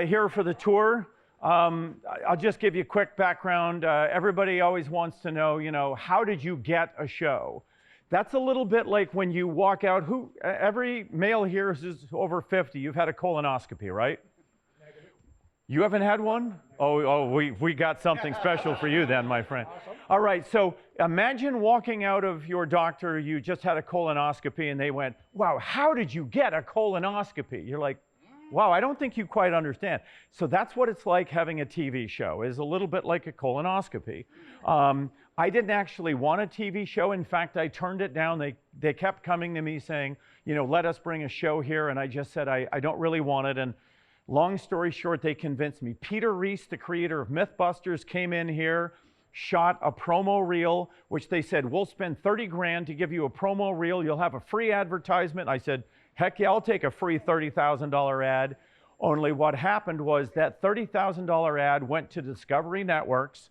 here for the tour. I'll just give you a quick background. Everybody always wants to know, how did you get a show? That's a little bit like when you walk out. Every male here is over 50. You've had a colonoscopy, right? Negative. You haven't had one? Oh, we got something special for you then, my friend. Awesome. All right, so imagine walking out of your doctor, you just had a colonoscopy, and they went, wow, how did you get a colonoscopy? You're like, wow, I don't think you quite understand. So that's what it's like having a TV show, is a little bit like a colonoscopy. I didn't actually want a TV show. In fact, I turned it down. They kept coming to me saying, let us bring a show here. And I just said, I don't really want it. And long story short, they convinced me. Peter Reese, the creator of Mythbusters, came in here, shot a promo reel, which they said, we'll spend 30 grand to give you a promo reel. You'll have a free advertisement. I said, heck yeah, I'll take a free $30,000 ad. Only what happened was that $30,000 ad went to Discovery Networks,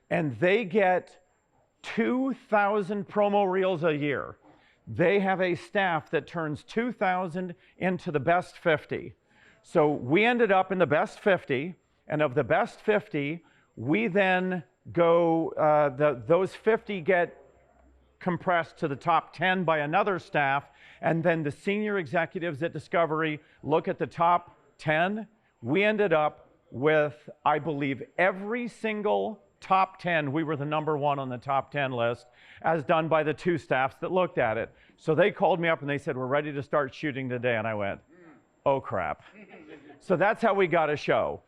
and they get 2,000 promo reels a year. They have a staff that turns 2,000 into the best 50. So we ended up in the best 50, and of the best 50, we then go, those 50 get compressed to the top 10 by another staff, and then the senior executives at Discovery look at the top 10. We ended up with, I believe, every single top 10. We were the #1 on the top 10 list, as done by the two staffs that looked at it. So they called me up and they said, we're ready to start shooting today. And I went, oh crap. So that's how we got a show.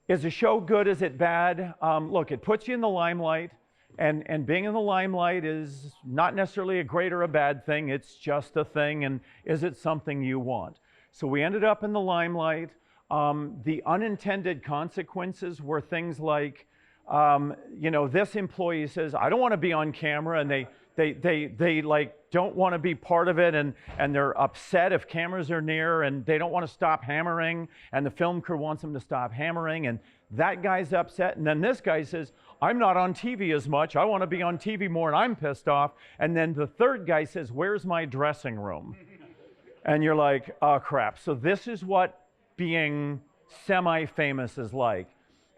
Is a show good? Is it bad? Look, it puts you in the limelight. And being in the limelight is not necessarily a great or a bad thing. It's just a thing. And is it something you want? So we ended up in the limelight. The unintended consequences were things like, this employee says, I don't want to be on camera. And they like don't want to be part of it. And they're upset if cameras are near, and they don't want to stop hammering. And the film crew wants them to stop hammering. And that guy's upset. And then this guy says, I'm not on TV as much. I want to be on TV more, and I'm pissed off. And then the third guy says, where's my dressing room? And you're like, oh, crap. So this is what being semi-famous is like.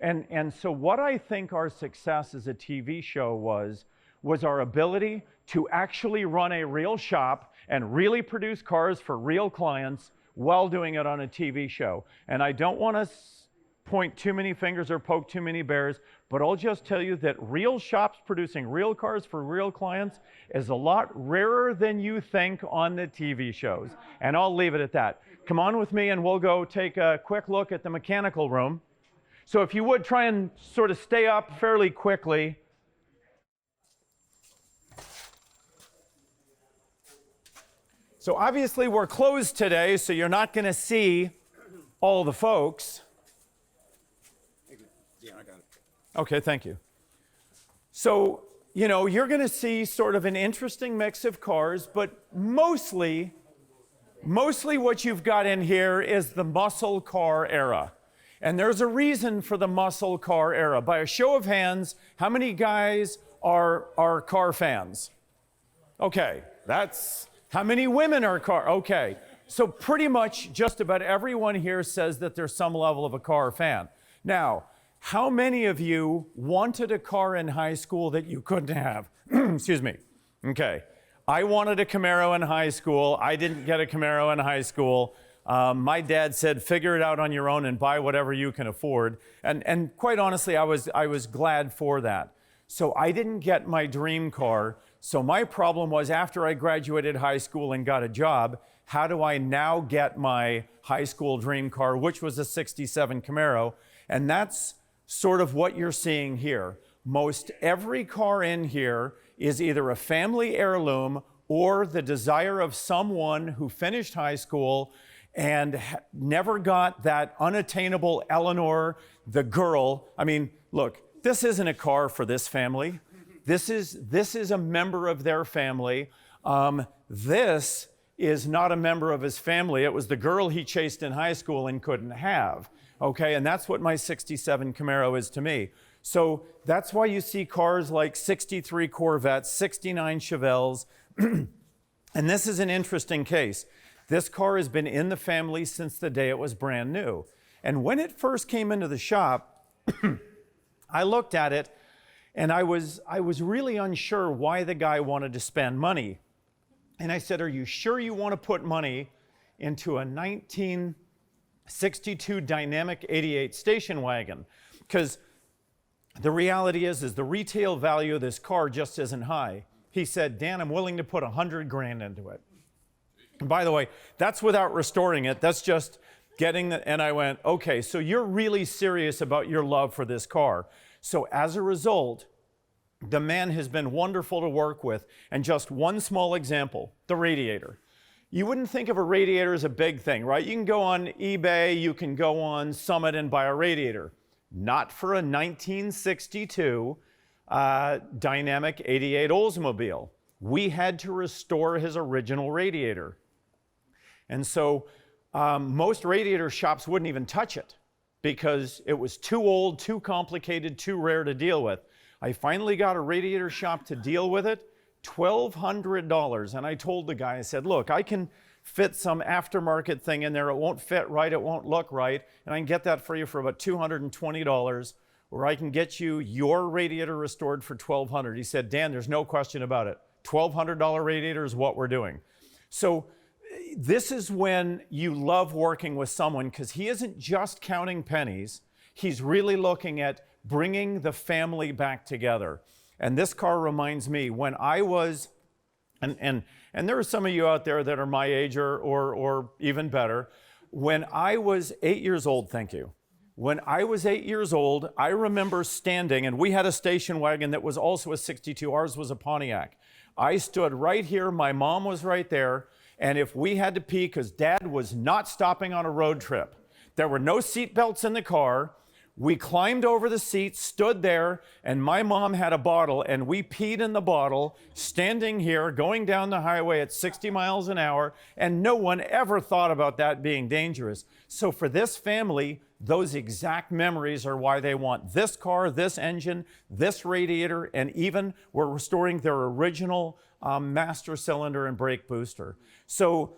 And so what I think our success as a TV show was our ability to actually run a real shop and really produce cars for real clients while doing it on a TV show. And I don't want to point too many fingers or poke too many bears, but I'll just tell you that real shops producing real cars for real clients is a lot rarer than you think on the TV shows. And I'll leave it at that. Come on with me and we'll go take a quick look at the mechanical room. So if you would try and sort of stay up fairly quickly. So obviously we're closed today, so you're not going to see all the folks. Yeah, I got it. Okay, thank you. So, you're going to see sort of an interesting mix of cars, but mostly what you've got in here is the muscle car era. And there's a reason for the muscle car era. By a show of hands, how many guys are car fans? Okay, that's how many women are car? Okay. So pretty much just about everyone here says that there's some level of a car fan. Now, how many of you wanted a car in high school that you couldn't have? Excuse me. Okay. I wanted a Camaro in high school. I didn't get a Camaro in high school. My dad said, figure it out on your own and buy whatever you can afford. And quite honestly, I was glad for that. So I didn't get my dream car. So my problem was, after I graduated high school and got a job, how do I now get my high school dream car, which was a '67 Camaro? And that's sort of what you're seeing here. Most every car in here is either a family heirloom or the desire of someone who finished high school and never got that unattainable Eleanor, the girl. I mean, look, this isn't a car for this family. This is a member of their family. This is not a member of his family. It was the girl he chased in high school and couldn't have. Okay, and that's what my '67 Camaro is to me. So that's why you see cars like '63 Corvettes, '69 Chevelles, and this is an interesting case. This car has been in the family since the day it was brand new. And when it first came into the shop, I looked at it and I was really unsure why the guy wanted to spend money. And I said, are you sure you want to put money into a 1962 Dynamic 88 station wagon? Because the reality is the retail value of this car just isn't high. He said, Dan, I'm willing to put 100 grand into it. And by the way, that's without restoring it. That's just getting the, and I went, okay, so you're really serious about your love for this car. So as a result, the man has been wonderful to work with. And just one small example, the radiator. You wouldn't think of a radiator as a big thing, right? You can go on eBay, you can go on Summit and buy a radiator. Not for a 1962 Dynamic 88 Oldsmobile. We had to restore his original radiator. And so most radiator shops wouldn't even touch it because it was too old, too complicated, too rare to deal with. I finally got a radiator shop to deal with it, $1,200. And I told the guy, I said, look, I can fit some aftermarket thing in there. It won't fit right, it won't look right, and I can get that for you for about $220, or I can get you your radiator restored for $1,200. He said, Dan, there's no question about it. $1,200 radiator is what we're doing. So this is when you love working with someone, because he isn't just counting pennies. He's really looking at bringing the family back together. And this car reminds me, when I was, and there are some of you out there that are my age or even better, when I was 8 years old, thank you. When I was 8 years old, I remember standing, and we had a station wagon that was also a 62. Ours was a Pontiac. I stood right here, my mom was right there, and if we had to pee, because Dad was not stopping on a road trip, there were no seat belts in the car, we climbed over the seat, stood there, and my mom had a bottle, and we peed in the bottle, standing here, going down the highway at 60 miles an hour, and no one ever thought about that being dangerous. So for this family, those exact memories are why they want this car, this engine, this radiator, and even we're restoring their original master cylinder and brake booster. So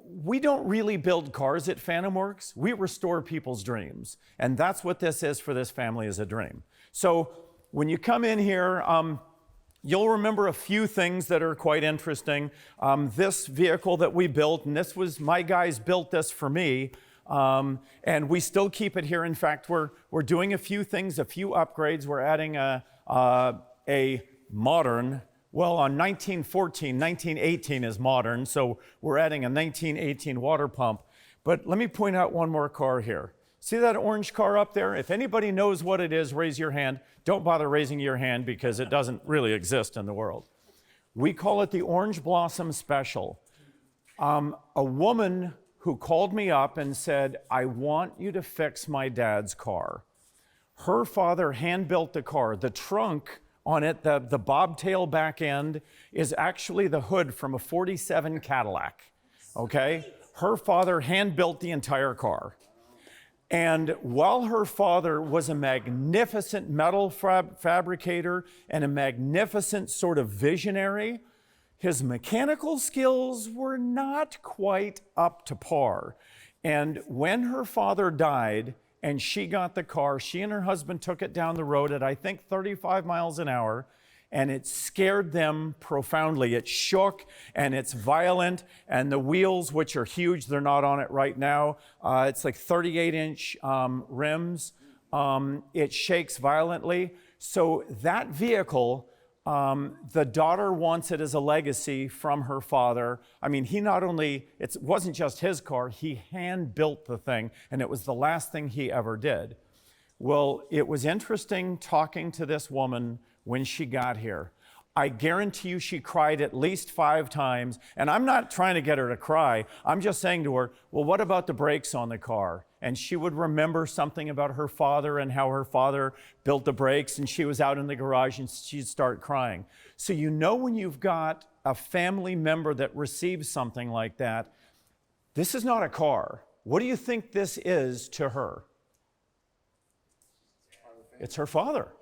we don't really build cars at FantomWorks. We restore people's dreams. And that's what this is for this family, is a dream. So when you come in here, you'll remember a few things that are quite interesting. This vehicle that we built, and this was, my guys built this for me, and we still keep it here. In fact, we're doing a few things, a few upgrades. We're adding a modern, well, on 1914, 1918 is modern, so we're adding a 1918 water pump. But let me point out one more car here. See that orange car up there? If anybody knows what it is, raise your hand. Don't bother raising your hand because it doesn't really exist in the world. We call it the Orange Blossom Special. A woman who called me up and said, I want you to fix my dad's car. Her father hand-built the car. The trunk on it, the bobtail back end, is actually the hood from a 47 Cadillac, okay? Her father hand-built the entire car. And while her father was a magnificent metal fabricator and a magnificent sort of visionary, his mechanical skills were not quite up to par. And when her father died and she got the car, she and her husband took it down the road at, I think, 35 miles an hour, and it scared them profoundly. It shook, and it's violent, and the wheels, which are huge, they're not on it right now. It's like 38-inch rims. It shakes violently. So that vehicle, the daughter wants it as a legacy from her father. I mean, he not only, it wasn't just his car, he hand-built the thing, and it was the last thing he ever did. Well, it was interesting talking to this woman when she got here. I guarantee you she cried at least 5 times, and I'm not trying to get her to cry. I'm just saying to her, well, what about the brakes on the car? And she would remember something about her father and how her father built the brakes, and she was out in the garage and she'd start crying. So you know when you've got a family member that receives something like that, this is not a car. What do you think this is to her? It's her father.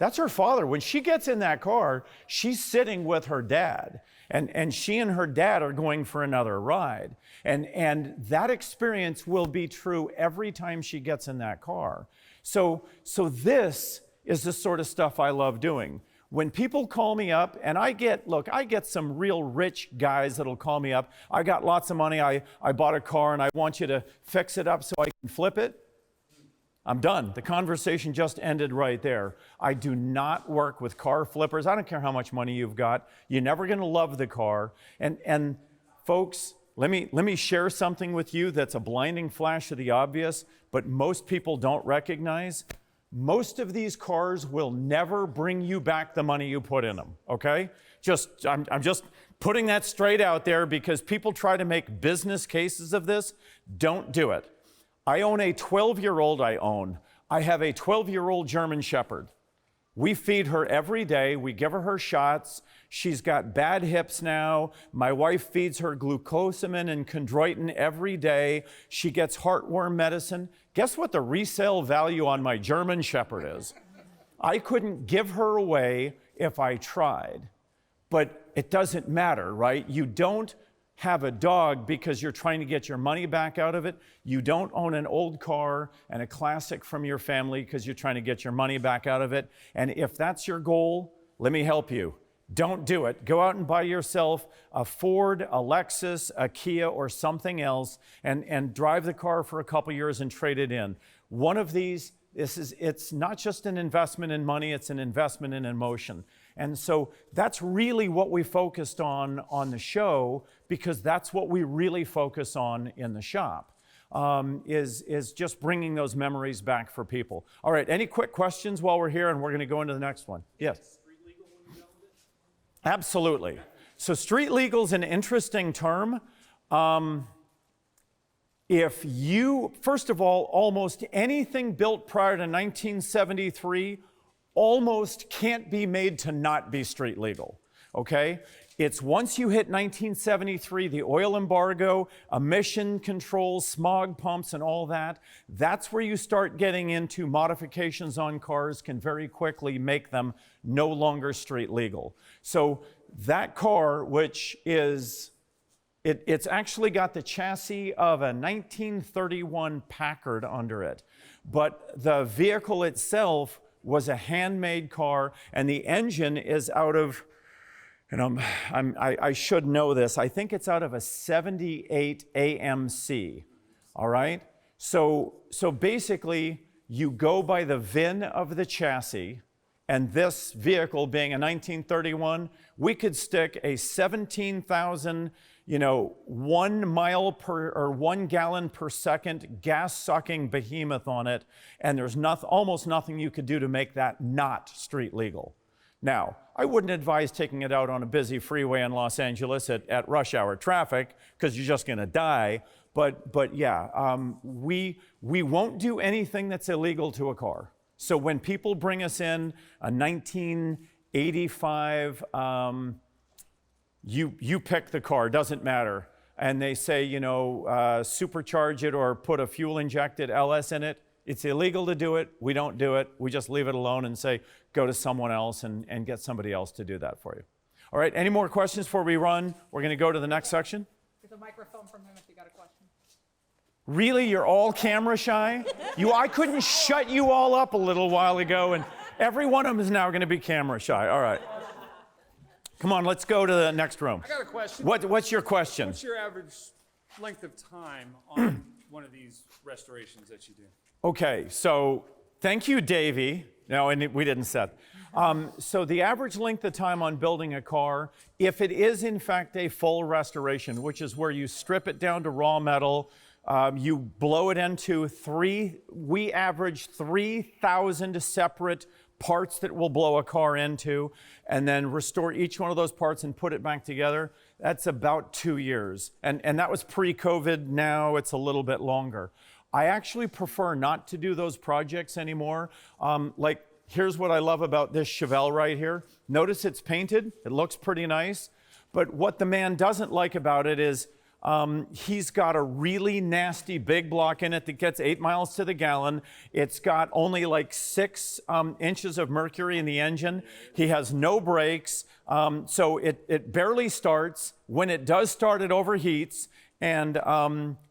That's her father. When she gets in that car, she's sitting with her dad. And she and her dad are going for another ride. And that experience will be true every time she gets in that car. So this is the sort of stuff I love doing. When people call me up, and I get some real rich guys that'll call me up. I got lots of money. I bought a car and I want you to fix it up so I can flip it. I'm done. The conversation just ended right there. I do not work with car flippers. I don't care how much money you've got. You're never going to love the car. And folks, let me share something with you that's a blinding flash of the obvious, but most people don't recognize. Most of these cars will never bring you back the money you put in them, okay? I'm just putting that straight out there because people try to make business cases of this. Don't do it. I own a 12-year-old I have a 12-year-old German Shepherd. We feed her every day. We give her shots. She's got bad hips now. My wife feeds her glucosamine and chondroitin every day. She gets heartworm medicine. Guess what the resale value on my German Shepherd is? I couldn't give her away if I tried. But it doesn't matter, right? You don't have a dog because you're trying to get your money back out of it. You don't own an old car and a classic from your family because you're trying to get your money back out of it. And if that's your goal, let me help you. Don't do it. Go out and buy yourself a Ford, a Lexus, a Kia, or something else, and drive the car for a couple years and trade it in. One of these, it's not just an investment in money, it's an investment in emotion. And so that's really what we focused on the show, because that's what we really focus on in the shop, is just bringing those memories back for people. All right, any quick questions while we're here, and we're going to go into the next one. Yes? Street legal when you owned it? Absolutely. So street legal is an interesting term. If you, first of all, almost anything built prior to 1973 almost can't be made to not be street legal, okay? It's once you hit 1973, the oil embargo, emission controls, smog pumps, and all that, that's where you start getting into modifications on cars can very quickly make them no longer street legal. So that car, which is, it's actually got the chassis of a 1931 Packard under it, but the vehicle itself was a handmade car, and the engine is out of, and I should know this, I think it's out of a 78 AMC, all right? So basically, you go by the VIN of the chassis, and this vehicle being a 1931, we could stick a 17,000, 1 mile per, or 1 gallon per second gas-sucking behemoth on it, and there's almost nothing you could do to make that not street legal. Now, I wouldn't advise taking it out on a busy freeway in Los Angeles at rush hour traffic, because you're just gonna die, but yeah, we won't do anything that's illegal to a car. So when people bring us in a 1985, you pick the car, doesn't matter. And they say, supercharge it or put a fuel-injected LS in it. It's illegal to do it. We don't do it. We just leave it alone and say, go to someone else and get somebody else to do that for you. All right, any more questions before we run? We're going to go to the next section. Get a microphone from him if you got a question. Really? You're all camera shy? I couldn't shut you all up a little while ago, and every one of them is now going to be camera shy. All right. Come on, let's go to the next room. I got a question. What's your question? What's your average length of time on one of these restorations that you do? Okay, so thank you, Davey. No, and we didn't set. So the average length of time on building a car, if it is in fact a full restoration, which is where you strip it down to raw metal, you blow it into we average 3,000 separate parts that we'll blow a car into, and then restore each one of those parts and put it back together. That's about 2 years. And that was pre-COVID. Now it's a little bit longer. I actually prefer not to do those projects anymore. Here's what I love about this Chevelle right here. Notice it's painted. It looks pretty nice. But what the man doesn't like about it is He's got a really nasty big block in it that gets 8 miles to the gallon. It's got only like 6 inches of mercury in the engine. He has no brakes, so it barely starts. When it does start, it overheats. And,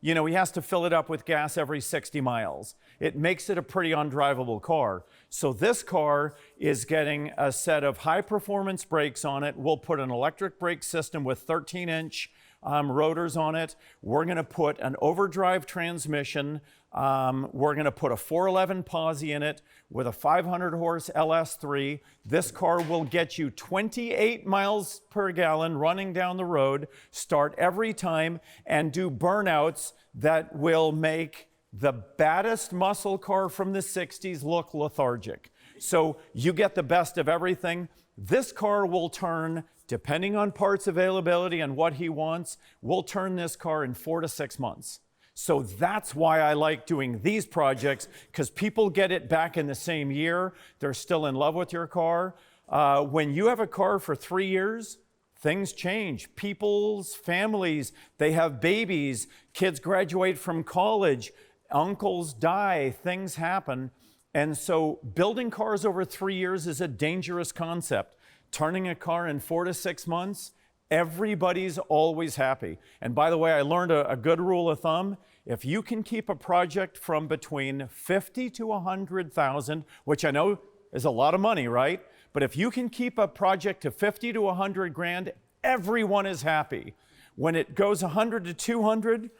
you know, he has to fill it up with gas every 60 miles. It makes it a pretty undrivable car. So this car is getting a set of high-performance brakes on it. We'll put an electric brake system with 13-inch rotors on it. We're going to put an overdrive transmission. We're going to put a 411 posi in it with a 500 horse LS3. This car will get you 28 miles per gallon running down the road, start every time, and do burnouts that will make the baddest muscle car from the 60s look lethargic. So you get the best of everything. This car will turn, depending on parts availability and what he wants, we'll turn this car in 4 to 6 months. So that's why I like doing these projects, because people get it back in the same year. They're still in love with your car. When you have a car for 3 years, things change. People's families, they have babies, kids graduate from college, uncles die, things happen. And so building cars over 3 years is a dangerous concept. Turning a car in 4 to 6 months, everybody's always happy. And by the way, I learned a good rule of thumb. If you can keep a project from between 50 to 100,000, which I know is a lot of money, right? But if you can keep a project to 50 to 100 grand, everyone is happy. When it goes 100 to 200,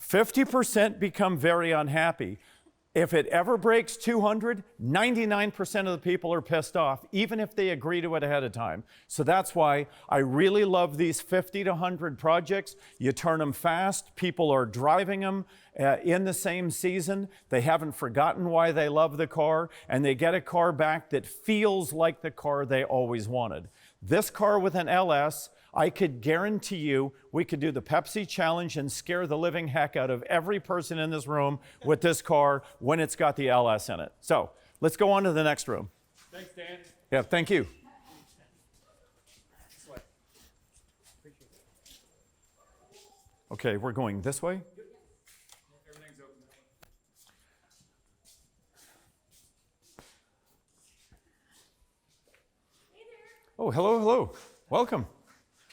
50% become very unhappy. If it ever breaks 200, 99% of the people are pissed off, even if they agree to it ahead of time. So that's why I really love these 50 to 100 projects. You turn them fast. People are driving them in the same season. They haven't forgotten why they love the car, and they get a car back that feels like the car they always wanted. This car with an LS, I could guarantee you we could do the Pepsi challenge and scare the living heck out of every person in this room with this car when it's got the LS in it. So let's go on to the next room. Thanks, Dan. Yeah, thank you. Okay, we're going this way. Everything's open. Oh, hello, hello. Welcome.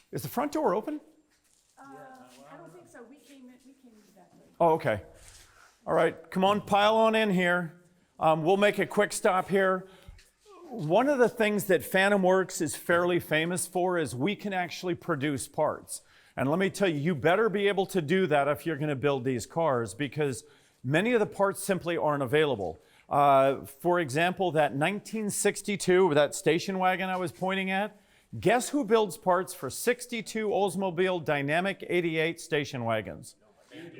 Is the front door open? I don't think so. We came that way. Oh, okay. All right, come on, pile on in here. We'll make a quick stop here. One of the things that FantomWorks is fairly famous for is we can actually produce parts. And let me tell you, you better be able to do that if you're going to build these cars, because many of the parts simply aren't available. For example, that 1962, that station wagon I was pointing at, guess who builds parts for 62 Oldsmobile Dynamic 88 station wagons?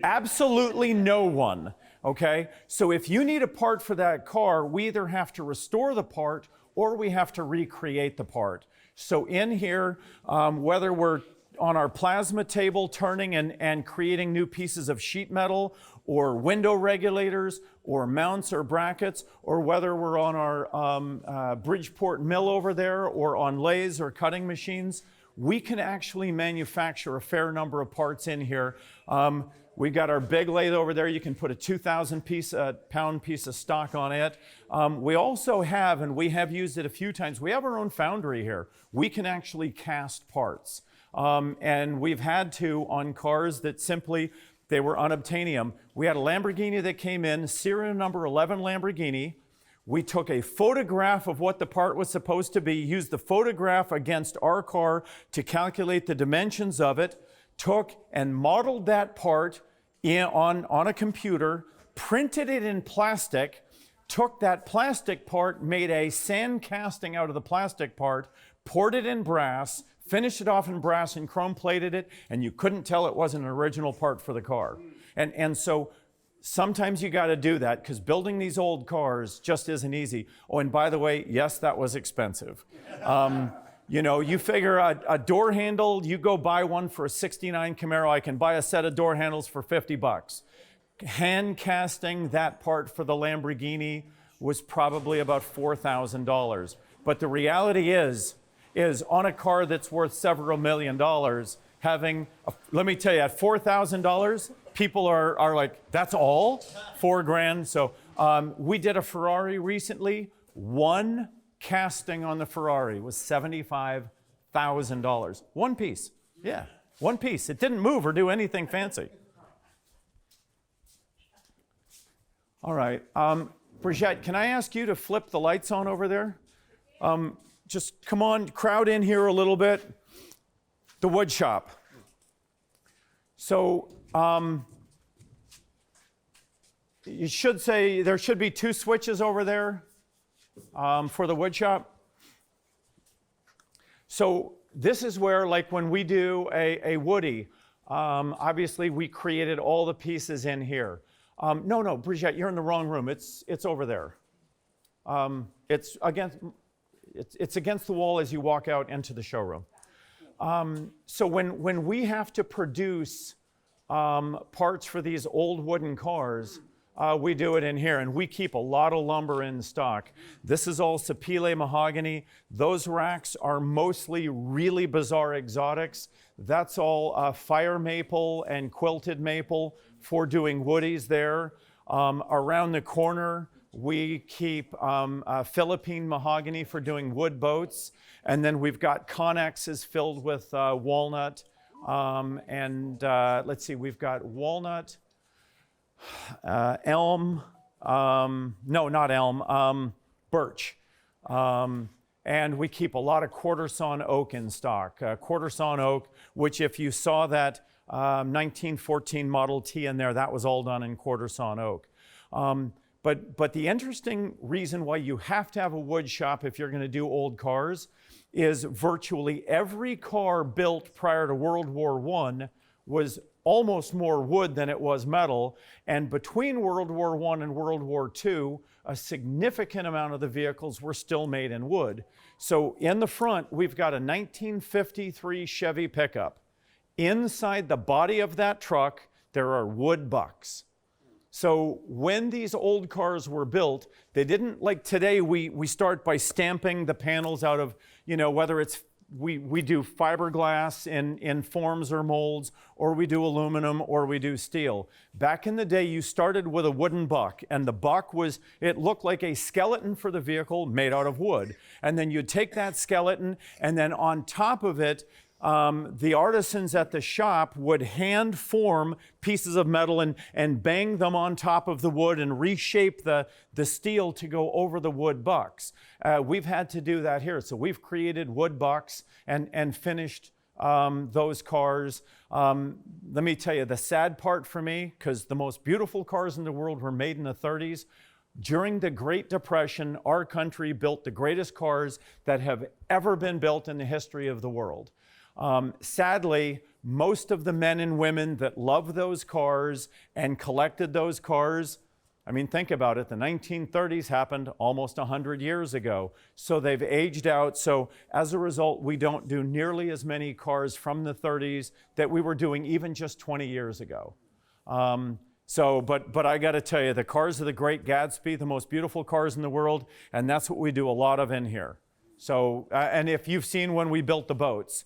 Absolutely no one, okay? So if you need a part for that car, we either have to restore the part or we have to recreate the part. So in here, whether we're on our plasma table turning and creating new pieces of sheet metal or window regulators or mounts or brackets, or whether we're on our Bridgeport mill over there or on lathes or cutting machines, we can actually manufacture a fair number of parts in here. We've got our big lathe over there. You can put a 2,000 pound piece of stock on it. We also have, and we have used it a few times, we have our own foundry here. We can actually cast parts. And we've had to on cars that simply, they were unobtainium. We had a Lamborghini that came in, serial number 11 Lamborghini. We took a photograph of what the part was supposed to be, used the photograph against our car to calculate the dimensions of it, took and modeled that part on a computer, printed it in plastic, took that plastic part, made a sand casting out of the plastic part, poured it in brass, finished it off in brass and chrome plated it, and you couldn't tell it wasn't an original part for the car. And so sometimes you got to do that, because building these old cars just isn't easy. Oh, and by the way, yes, that was expensive. You know, you figure a door handle, you go buy one for a 69 Camaro, I can buy a set of door handles for 50 bucks. Hand casting that part for the Lamborghini was probably about $4,000. But the reality is on a car that's worth several $1 million, having, let me tell you, at $4,000, people are like, that's all? $4,000. So we did a Ferrari recently. One casting on the Ferrari was $75,000. One piece. Yeah, one piece. It didn't move or do anything fancy. All right. Brigitte, can I ask you to flip the lights on over there? Just come on, crowd in here a little bit. The wood shop. So you should say there should be 2 switches over there for the wood shop. So this is where, like when we do a Woody, obviously we created all the pieces in here. No, Brigitte, you're in the wrong room. It's over there. It's against the wall as you walk out into the showroom. So when we have to produce parts for these old wooden cars, we do it in here, and we keep a lot of lumber in stock. This is all Sapele mahogany. Those racks are mostly really bizarre exotics. That's all fire maple and quilted maple for doing woodies there. Around the corner, we keep Philippine mahogany for doing wood boats. And then we've got connexes filled with walnut. Let's see, we've got walnut, elm, no, not elm, birch. And we keep a lot of quarter sawn oak in stock. Quarter sawn oak, which if you saw that 1914 Model T in there, that was all done in quarter sawn oak. But the interesting reason why you have to have a wood shop if you're going to do old cars is virtually every car built prior to World War I was almost more wood than it was metal. And between World War I and World War II, a significant amount of the vehicles were still made in wood. So in the front, we've got a 1953 Chevy pickup. Inside the body of that truck, there are wood bucks. So when these old cars were built, they didn't, like today, we start by stamping the panels out of, whether it's, we do fiberglass in forms or molds, or we do aluminum, or we do steel. Back in the day, you started with a wooden buck, and the buck it looked like a skeleton for the vehicle made out of wood. And then you'd take that skeleton, and then on top of it, the artisans at the shop would hand form pieces of metal and bang them on top of the wood and reshape the steel to go over the wood bucks. We've had to do that here. So we've created wood bucks and finished those cars. Let me tell you, the sad part for me, because the most beautiful cars in the world were made in the 30s, during the Great Depression, our country built the greatest cars that have ever been built in the history of the world. Sadly, most of the men and women that loved those cars and collected those cars, I mean, think about it, the 1930s happened almost 100 years ago. So they've aged out. So as a result, we don't do nearly as many cars from the 30s that we were doing even just 20 years ago. But I got to tell you, the cars of the Great Gatsby, the most beautiful cars in the world, and that's what we do a lot of in here. So, and if you've seen when we built the boats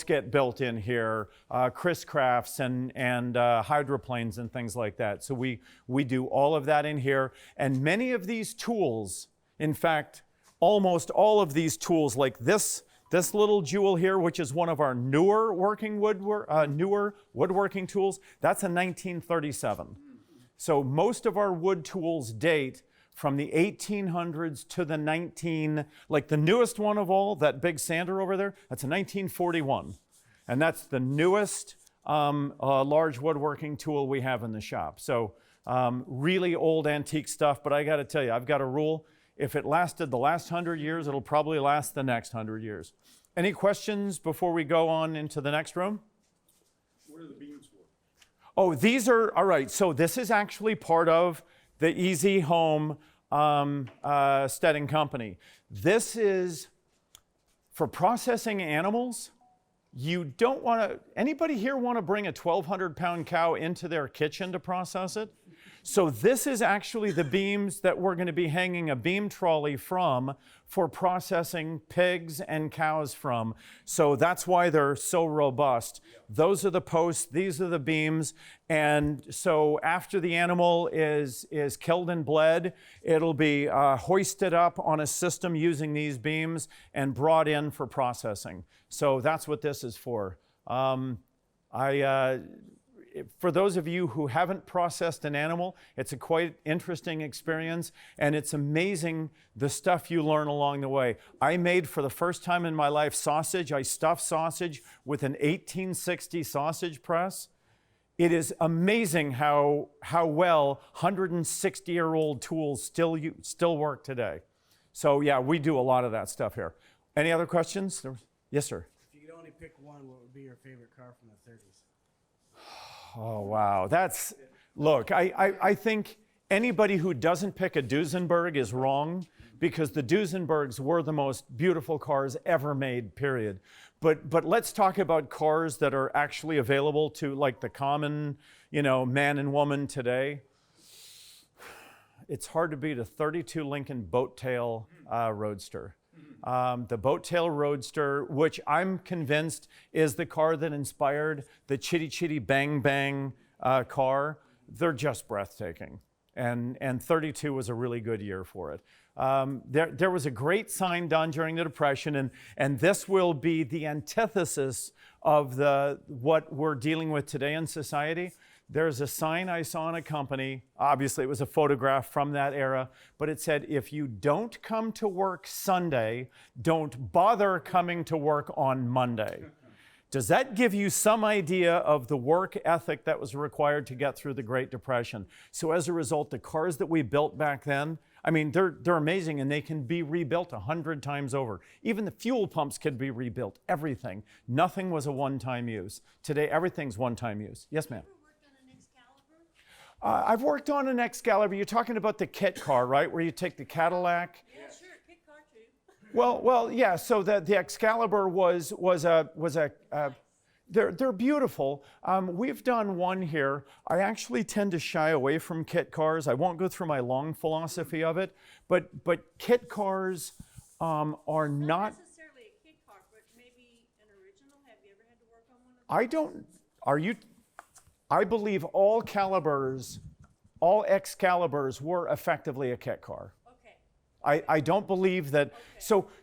get built in here, Chris Crafts and hydroplanes and things like that. So we do all of that in here. And many of these tools, in fact, almost all of these tools, like this little jewel here, which is one of our newer woodworking tools, that's a 1937. So most of our wood tools date from the 1800s to the like the newest one of all, that big sander over there, that's a 1941. And that's the newest large woodworking tool we have in the shop. So really old antique stuff, but I gotta tell you, I've got a rule. If it lasted the last 100 years, it'll probably last the next 100 years. Any questions before we go on into the next room? What are the beams for? Oh, these are, all right, so this is actually part of the Easy Home Steading Company. This is for processing animals. You don't want to, anybody here want to bring a 1,200-pound cow into their kitchen to process it? So this is actually the beams that we're going to be hanging a beam trolley from for processing pigs and cows from. So that's why they're so robust. Those are the posts, these are the beams. And so after the animal is killed and bled, it'll be hoisted up on a system using these beams and brought in for processing. So that's what this is for. For those of you who haven't processed an animal, it's a quite interesting experience, and it's amazing the stuff you learn along the way. I made, for the first time in my life, sausage. I stuffed sausage with an 1860 sausage press. It is amazing how well 160-year-old tools still work today. So yeah, we do a lot of that stuff here. Any other questions? Yes, sir. If you could only pick one, what would be your favorite car from the 30s? Oh, wow. Look, I think anybody who doesn't pick a Duesenberg is wrong, because the Duesenbergs were the most beautiful cars ever made, period. But let's talk about cars that are actually available to like the common, man and woman today. It's hard to beat a 32 Lincoln boat tail Roadster. The boat tail Roadster, which I'm convinced is the car that inspired the Chitty Chitty Bang Bang car. They're just breathtaking. And 32 was a really good year for it. There was a great sign done during the Depression, and this will be the antithesis of what we're dealing with today in society. There's a sign I saw in a company. Obviously, it was a photograph from that era, but it said, if you don't come to work Sunday, don't bother coming to work on Monday. Does that give you some idea of the work ethic that was required to get through the Great Depression? So as a result, the cars that we built back then, I mean, they're amazing, and they can be rebuilt 100 times over. Even the fuel pumps can be rebuilt, everything. Nothing was a one-time use. Today, everything's one-time use. Yes, ma'am. I've worked on an Excalibur. You're talking about the kit car, right? Where you take the Cadillac. Yeah, sure, kit car too. Well, yeah. So the Excalibur they're beautiful. We've done one here. I actually tend to shy away from kit cars. I won't go through my long philosophy of it, but kit cars are not. Not necessarily a kit car, but maybe an original. Have you ever had to work on one of those? I don't. Are you? I believe all Excaliburs were effectively a kit car. Okay. I don't believe that. Okay.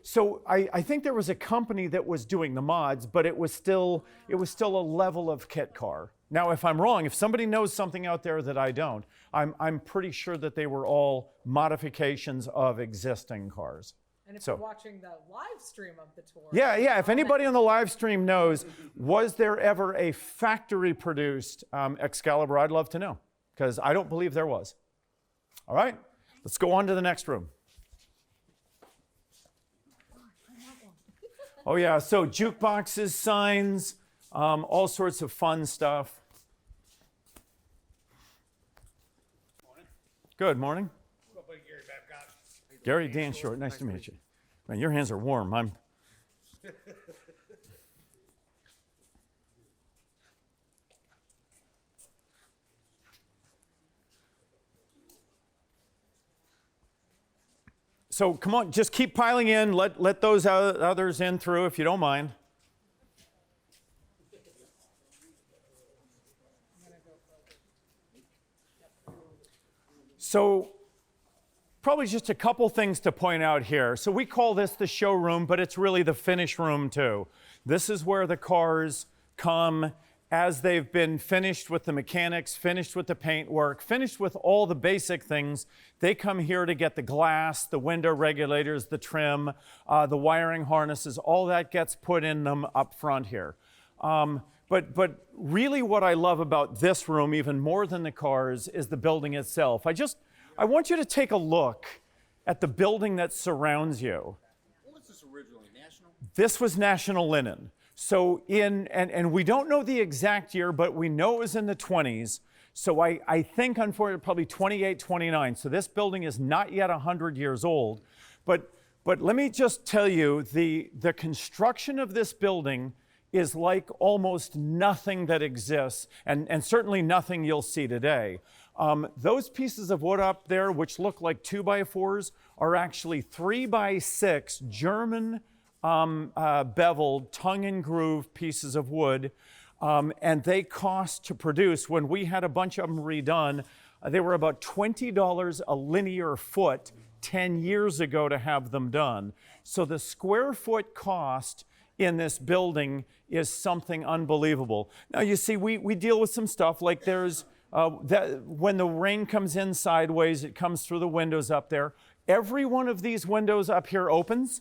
So I think there was a company that was doing the mods, but it was still a level of kit car. Now, if I'm wrong, if somebody knows something out there that I don't, I'm pretty sure that they were all modifications of existing cars. And if you're watching the live stream of the tour. Yeah. If anybody on the live stream knows, was there ever a factory-produced Excalibur? I'd love to know, because I don't believe there was. All right, let's go on to the next room. Oh yeah, so jukeboxes, signs, all sorts of fun stuff. Good morning. Gary Dan Short, nice to meet you. Man, your hands are warm. So come on, just keep piling in. Let those others in through if you don't mind. So probably just a couple things to point out here. So we call this the showroom, but it's really the finish room too. This is where the cars come as they've been finished with the mechanics, finished with the paint work, finished with all the basic things. They come here to get the glass, the window regulators, the trim, the wiring harnesses, all that gets put in them up front here. But really what I love about this room, even more than the cars, is the building itself. I want you to take a look at the building that surrounds you. What was this originally, National? This was National Linen. So and we don't know the exact year, but we know it was in the 20s. So I think, unfortunately, probably 28, 29. So this building is not yet 100 years old. But let me just tell you, the construction of this building is like almost nothing that exists, and certainly nothing you'll see today. Those pieces of wood up there, which look like 2x4s, are actually 3x6 German beveled, tongue and groove pieces of wood. And they cost to produce, when we had a bunch of them redone, they were about $20 a linear foot 10 years ago to have them done. So the square foot cost in this building is something unbelievable. Now you see, we deal with some stuff like there's, when the rain comes in sideways, it comes through the windows up there. Every one of these windows up here opens.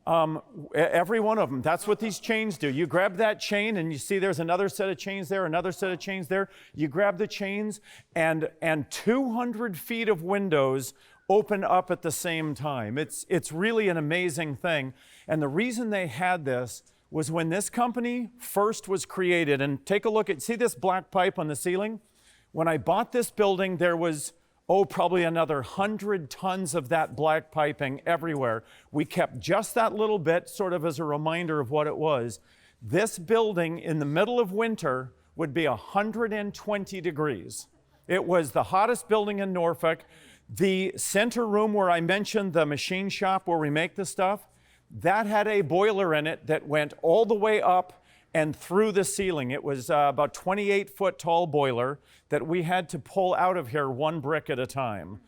Every one of them. That's what these chains do. You grab that chain and you see there's another set of chains there, another set of chains there. You grab the chains and 200 feet of windows open up at the same time. It's really an amazing thing. And the reason they had this was when this company first was created, and take a look at, see this black pipe on the ceiling? When I bought this building, there was probably another 100 tons of that black piping everywhere. We kept just that little bit sort of as a reminder of what it was. This building in the middle of winter would be 120 degrees. It was the hottest building in Norfolk. The center room where I mentioned the machine shop where we make the stuff, that had a boiler in it that went all the way up and through the ceiling. It was about 28-foot tall boiler that we had to pull out of here one brick at a time.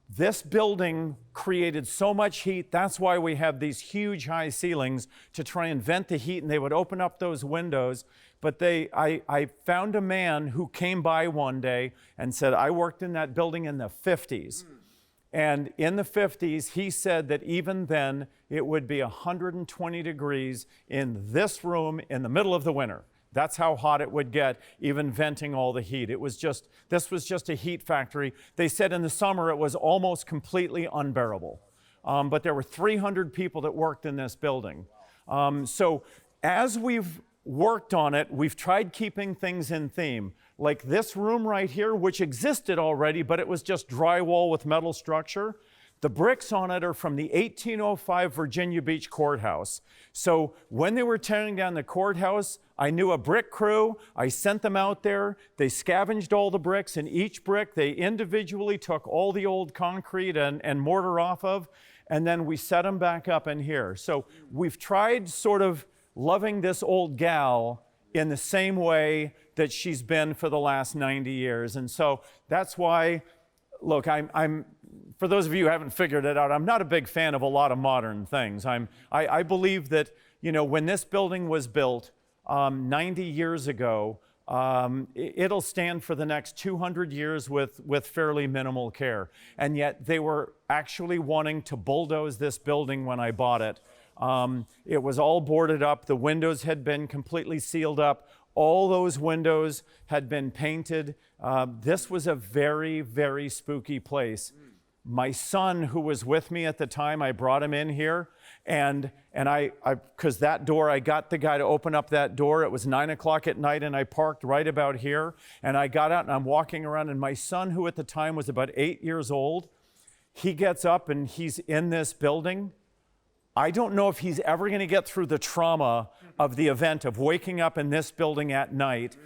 This building created so much heat. That's why we have these huge high ceilings to try and vent the heat, and they would open up those windows. But I found a man who came by one day and said, I worked in that building in the 50s. And in the 50s, he said that even then, it would be 120 degrees in this room in the middle of the winter. That's how hot it would get, even venting all the heat. This was just a heat factory. They said in the summer it was almost completely unbearable. But there were 300 people that worked in this building. So as we've worked on it, we've tried keeping things in theme. Like this room right here, which existed already, but it was just drywall with metal structure. The bricks on it are from the 1805 Virginia Beach courthouse. So when they were tearing down the courthouse, I knew a brick crew. I sent them out there. They scavenged all the bricks, and each brick they individually took all the old concrete and mortar off of, and then we set them back up in here. So we've tried sort of loving this old gal in the same way that she's been for the last 90 years. And so that's why, look, I'm for those of you who haven't figured it out, I'm not a big fan of a lot of modern things. I believe that, you know, when this building was built 90 years ago, it'll stand for the next 200 years with fairly minimal care. And yet they were actually wanting to bulldoze this building when I bought it. It was all boarded up. The windows had been completely sealed up. All those windows had been painted. This was a very, very spooky place. My son, who was with me at the time, I brought him in here, and because that door, I got the guy to open up that door. It was 9 o'clock at night, and I parked right about here, and I got out, and I'm walking around, and my son, who at the time was about 8 years old, he gets up, and he's in this building. I don't know if he's ever going to get through the trauma of the event of waking up in this building at night.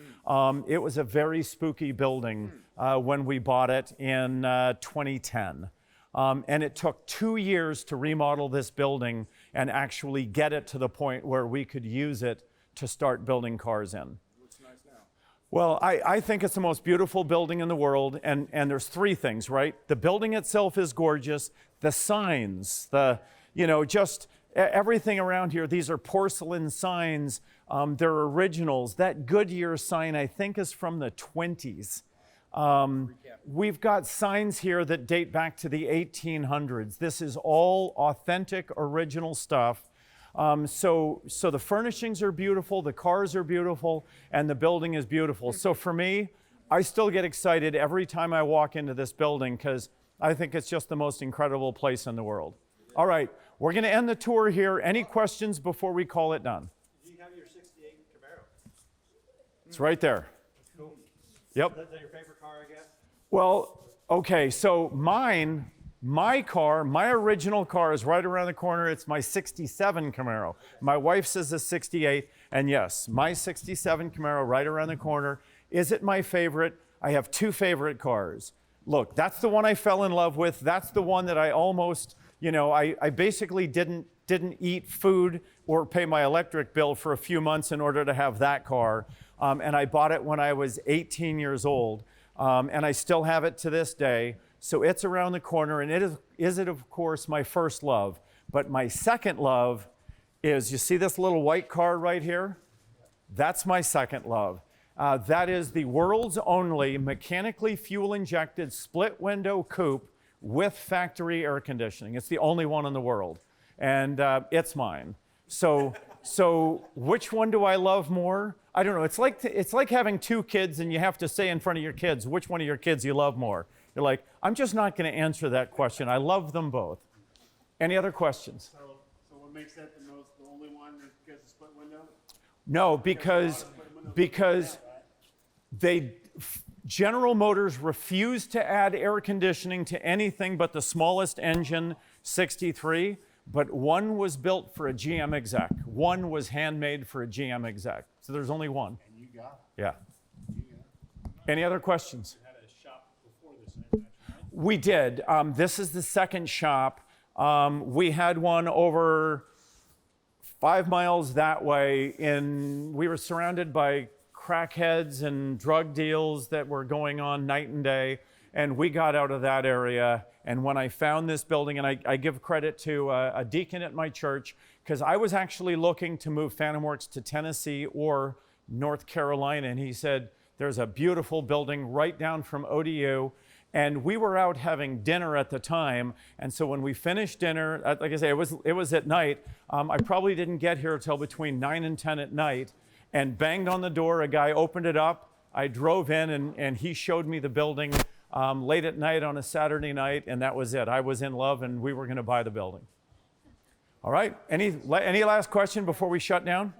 It was a very spooky building when we bought it in 2010. And it took 2 years to remodel this building and actually get it to the point where we could use it to start building cars in. Looks nice now. Well, I think it's the most beautiful building in the world, and there's three things, right? The building itself is gorgeous. The signs, just everything around here, these are porcelain signs. They're originals. That Goodyear sign, I think, is from the 20s. We've got signs here that date back to the 1800s. This is all authentic, original stuff. So the furnishings are beautiful, the cars are beautiful, and the building is beautiful. So for me, I still get excited every time I walk into this building because I think it's just the most incredible place in the world. All right, we're going to end the tour here. Any questions before we call it done? Do you have your 68 Camaro? It's right there. Cool. Yep. Is that your favorite car, I guess? Well, okay, so my car, my original car is right around the corner. It's my 67 Camaro. My wife's is a 68, and yes, my 67 Camaro right around the corner. Is it my favorite? I have two favorite cars. Look, that's the one I fell in love with. That's the one that I almost, I basically didn't eat food or pay my electric bill for a few months in order to have that car. And I bought it when I was 18 years old. And I still have it to this day. So it's around the corner, and it is of course, my first love. But my second love is, you see this little white car right here? That's my second love. That is the world's only mechanically fuel-injected split-window coupe with factory air conditioning. It's the only one in the world, and it's mine. So which one do I love more? I don't know. It's like having two kids, and you have to say in front of your kids which one of your kids you love more. You're like, I'm just not going to answer that question. I love them both. Any other questions? So what makes that the only one is because it's split window? No, because General Motors refused to add air conditioning to anything but the smallest engine, 63, but one was built for a GM exec. One was handmade for a GM exec. So there's only one. And you got it. Yeah. Any other questions? You had a shop before this, I imagine, right? We did. This is the second shop. We had one over 5 miles that way. We were surrounded by crackheads and drug deals that were going on night and day, and we got out of that area. And when I found this building, and I give credit to a deacon at my church, because I was actually looking to move FantomWorks to Tennessee or North Carolina, and he said, there's a beautiful building right down from ODU. And we were out having dinner at the time, and so when we finished dinner, like I say, it was at night. I probably didn't get here till between 9 and 10 at night, and banged on the door. A guy opened it up. I drove in, and he showed me the building late at night on a Saturday night, and that was it. I was in love, and we were going to buy the building. All right. Any last question before we shut down?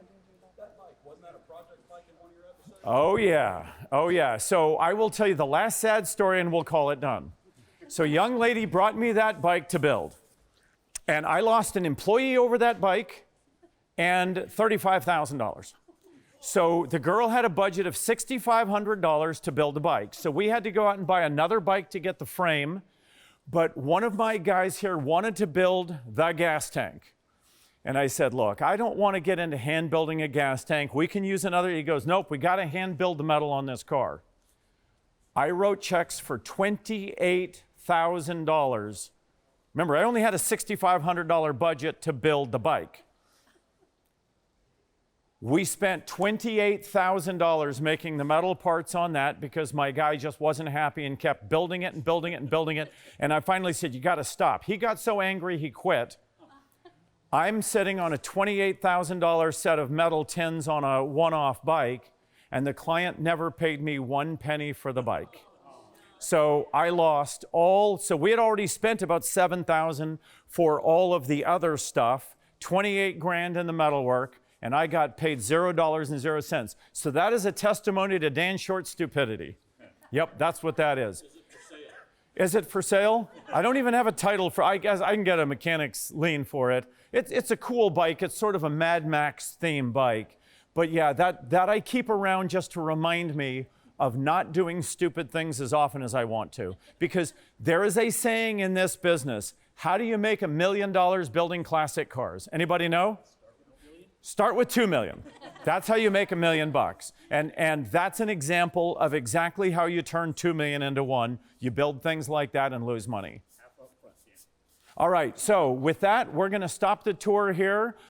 Oh yeah. So I will tell you the last sad story, and we'll call it done. So a young lady brought me that bike to build, and I lost an employee over that bike and $35,000. So the girl had a budget of $6,500 to build a bike. So we had to go out and buy another bike to get the frame, but one of my guys here wanted to build the gas tank. And I said, look, I don't want to get into hand building a gas tank. We can use another. He goes, nope, we got to hand build the metal on this car. I wrote checks for $28,000. Remember, I only had a $6,500 budget to build the bike. We spent $28,000 making the metal parts on that because my guy just wasn't happy and kept building it and building it and building it. And I finally said, you got to stop. He got so angry, he quit. I'm sitting on a $28,000 set of metal tins on a one-off bike, and the client never paid me 1 penny for the bike. So I lost so we had already spent about $7,000 for all of the other stuff, 28 grand in the metalwork, and I got paid $0.00. So that is a testimony to Dan Short's stupidity. Yep, that's what that is. Is it for sale? I don't even have a title for, I guess I can get a mechanic's lien for it. It's a cool bike. It's sort of a Mad Max theme bike. But yeah, that I keep around just to remind me of not doing stupid things as often as I want to. Because there is a saying in this business, how do you make $1 million building classic cars? Anybody know? Start with 2 million. That's how you make $1 million. And that's an example of exactly how you turn 2 million into 1. You build things like that and lose money. All right, so with that, we're going to stop the tour here.